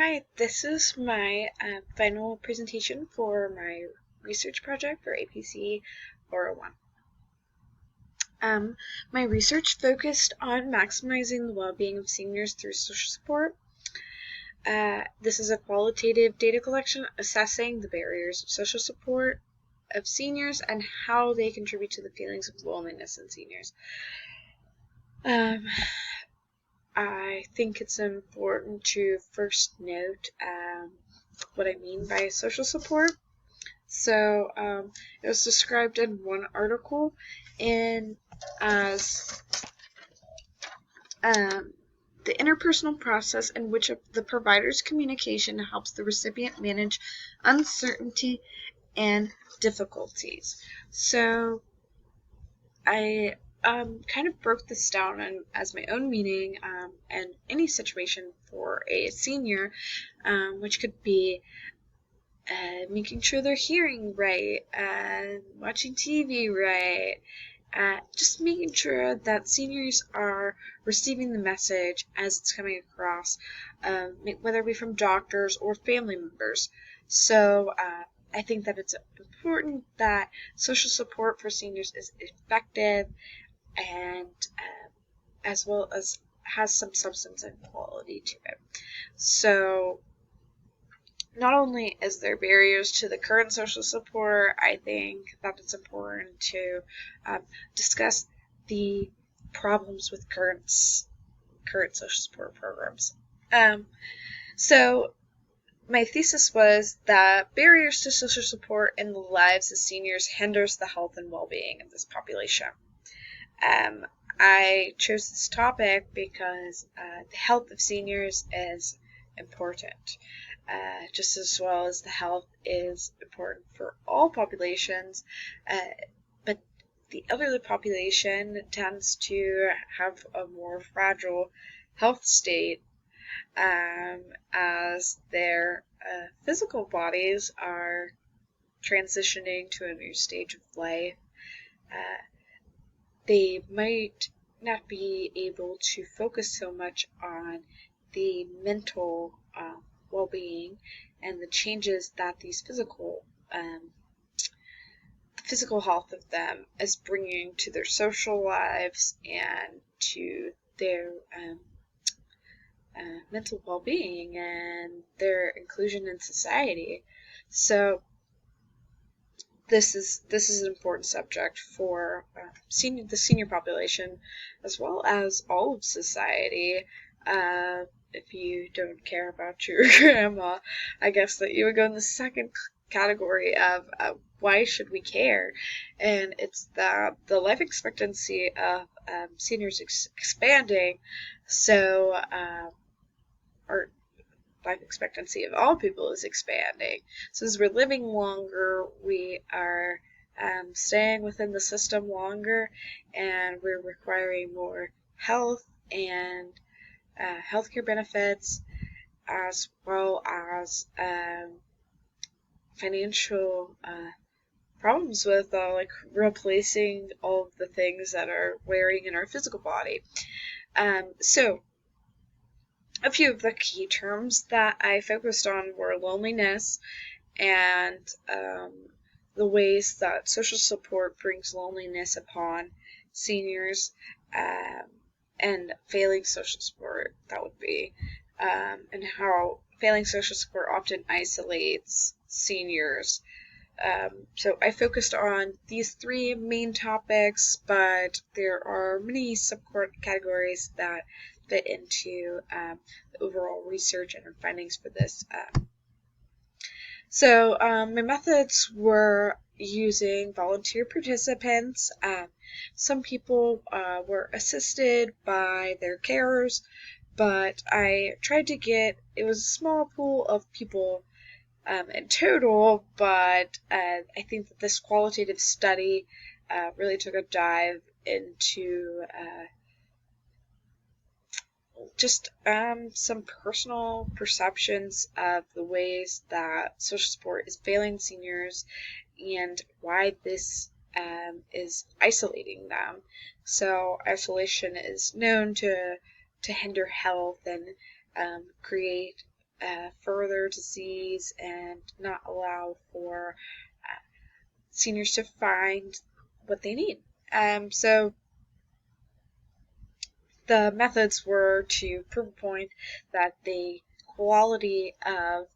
Hi, this is my final presentation for my research project for APC 401. My research focused on maximizing the well-being of seniors through social support. This is a qualitative data collection assessing the barriers of social support of seniors and how they contribute to the feelings of loneliness in seniors. I think it's important to first note what I mean by social support. So it was described in one article as the interpersonal process in which the provider's communication helps the recipient manage uncertainty and difficulties. So I kind of broke this down as my own meaning and any situation for a senior, which could be making sure they're hearing right, watching TV right, just making sure that seniors are receiving the message as it's coming across, whether it be from doctors or family members. So I think that it's important that social support for seniors is effective and as well as has some substance and quality to it. So not only is there barriers to the current social support, I think that it's important to discuss the problems with current social support programs. So my thesis was that barriers to social support in the lives of seniors hinders the health and well-being of this population. I chose this topic because the health of seniors is important. Just as well as the health is important for all populations, but the elderly population tends to have a more fragile health state as their physical bodies are transitioning to a new stage of life. They might not be able to focus so much on the mental well-being and the changes that these physical health of them is bringing to their social lives and to their mental well-being and their inclusion in society. So this is an important subject for the senior population as well as all of society. If you don't care about your grandma, I guess that you would go in the second category of why should we care? And it's that the life expectancy of seniors expanding, so our life expectancy of all people is expanding. So as we're living longer, we are staying within the system longer, and we're requiring more health and healthcare benefits, as well as financial problems with like replacing all of the things that are wearing in our physical body. So a few of the key terms that I focused on were loneliness and the ways that social support brings loneliness upon seniors, and failing social support, that would be, and how failing social support often isolates seniors. So I focused on these three main topics, but there are many subcategories that fit into the overall research and findings for this. So my methods were using volunteer participants. Some people were assisted by their carers, but I tried to it was a small pool of people in total, but I think that this qualitative study really took a dive into just some personal perceptions of the ways that social support is failing seniors and why this is isolating them. So isolation is known to hinder health and create further disease and not allow for seniors to find what they need. So the methods were to prove a point that the quality of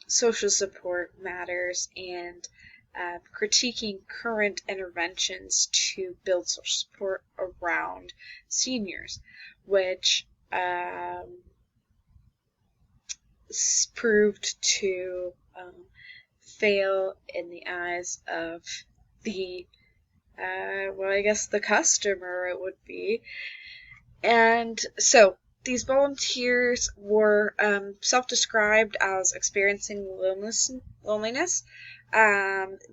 social support matters, and critiquing current interventions to build social support around seniors, which proved to fail in the eyes of the I guess the customer it would be. And so these volunteers were self-described as experiencing loneliness.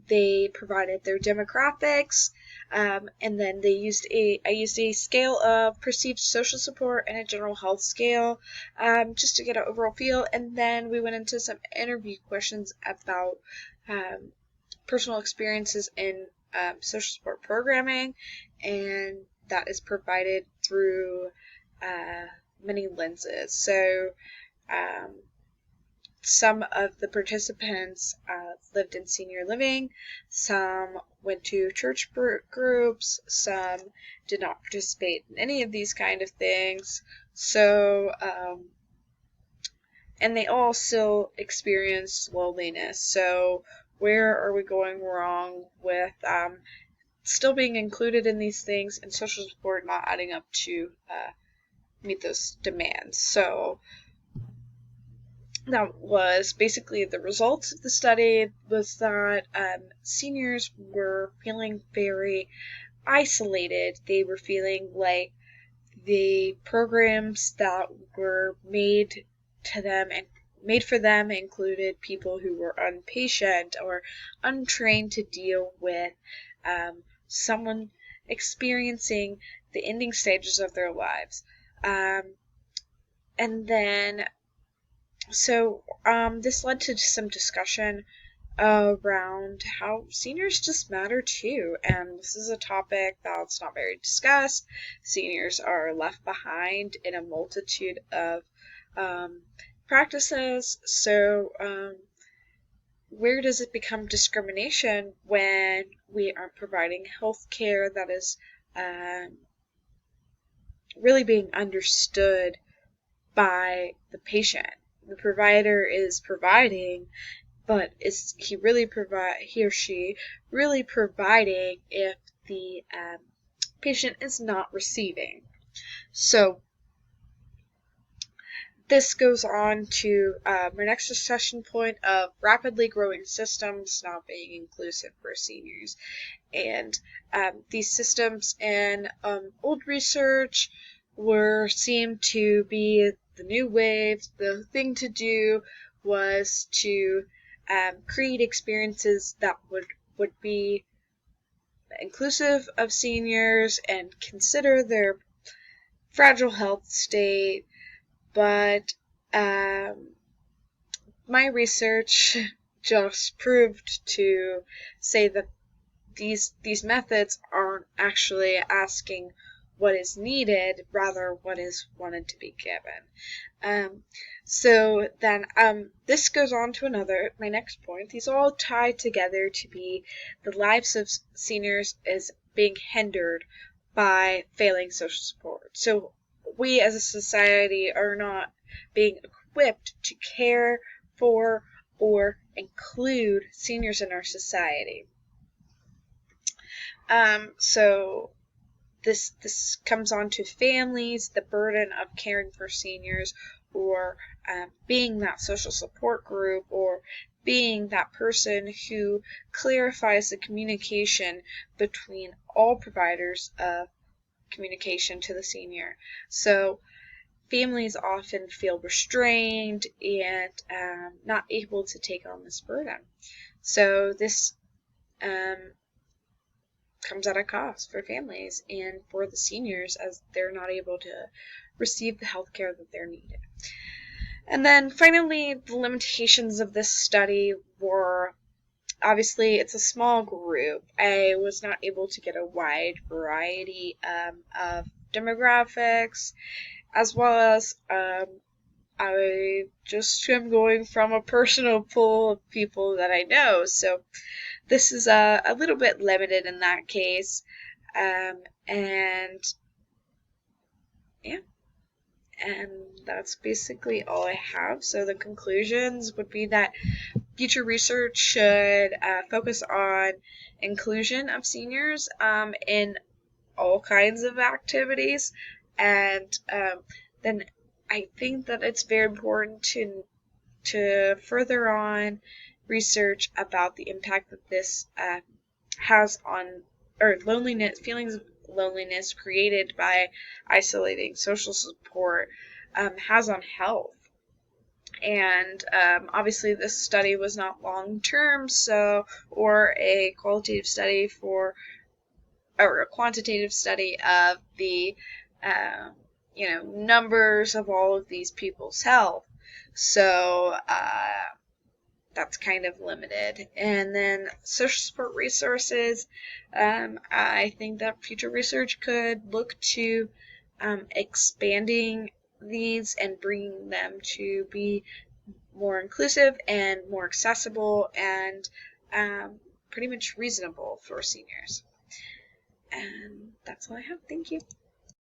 They provided their demographics, and then I used a scale of perceived social support and a general health scale, just to get an overall feel. And then we went into some interview questions about personal experiences in social support programming, and that is provided through many lenses. So some of the participants lived in senior living, some went to church groups, some did not participate in any of these kind of things. So and they all still experienced loneliness. So where are we going wrong with still being included in these things and social support not adding up to meet those demands? So that was basically the results of the study, was that seniors were feeling very isolated. They were feeling like the programs that were made to them and made for them included people who were impatient or untrained to deal with someone experiencing the ending stages of their lives. And then, so this led to some discussion around how seniors just matter too, and this is a topic that's not very discussed. Seniors are left behind in a multitude of practices. So where does it become discrimination when we aren't providing health care that is really being understood by the patient? The provider is providing, but is he or she really providing if the patient is not receiving? So this goes on to my next discussion point of rapidly growing systems not being inclusive for seniors. And these systems in old research seemed to be the new wave. The thing to do was to create experiences that would be inclusive of seniors and consider their fragile health state. But my research just proved to say that these methods aren't actually asking what is needed, rather what is wanted to be given. So then this goes on to my next point. These all tie together to be the lives of seniors is being hindered by failing social support. So we as a society are not being equipped to care for or include seniors in our society. So this comes on to families, the burden of caring for seniors, or being that social support group, or being that person who clarifies the communication between all providers of communication to the senior. So families often feel restrained and not able to take on this burden. So this comes at a cost for families and for the seniors, as they're not able to receive the health care that they're needed. And then finally, the limitations of this study were, obviously, it's a small group. I was not able to get a wide variety of demographics. as well as I just am going from a personal pool of people that I know, so this is a little bit limited in that case. And yeah, and that's basically all I have. So the conclusions would be that future research should focus on inclusion of seniors in all kinds of activities, and then I think that it's very important to further on research about the impact that this has on, or loneliness, feelings of loneliness created by isolating social support has on health. And obviously this study was not long term, or a qualitative study or a quantitative study of the numbers of all of these people's health. So that's kind of limited. And then social support resources, I think that future research could look to expanding these and bringing them to be more inclusive and more accessible and pretty much reasonable for seniors. And that's all I have. Thank you.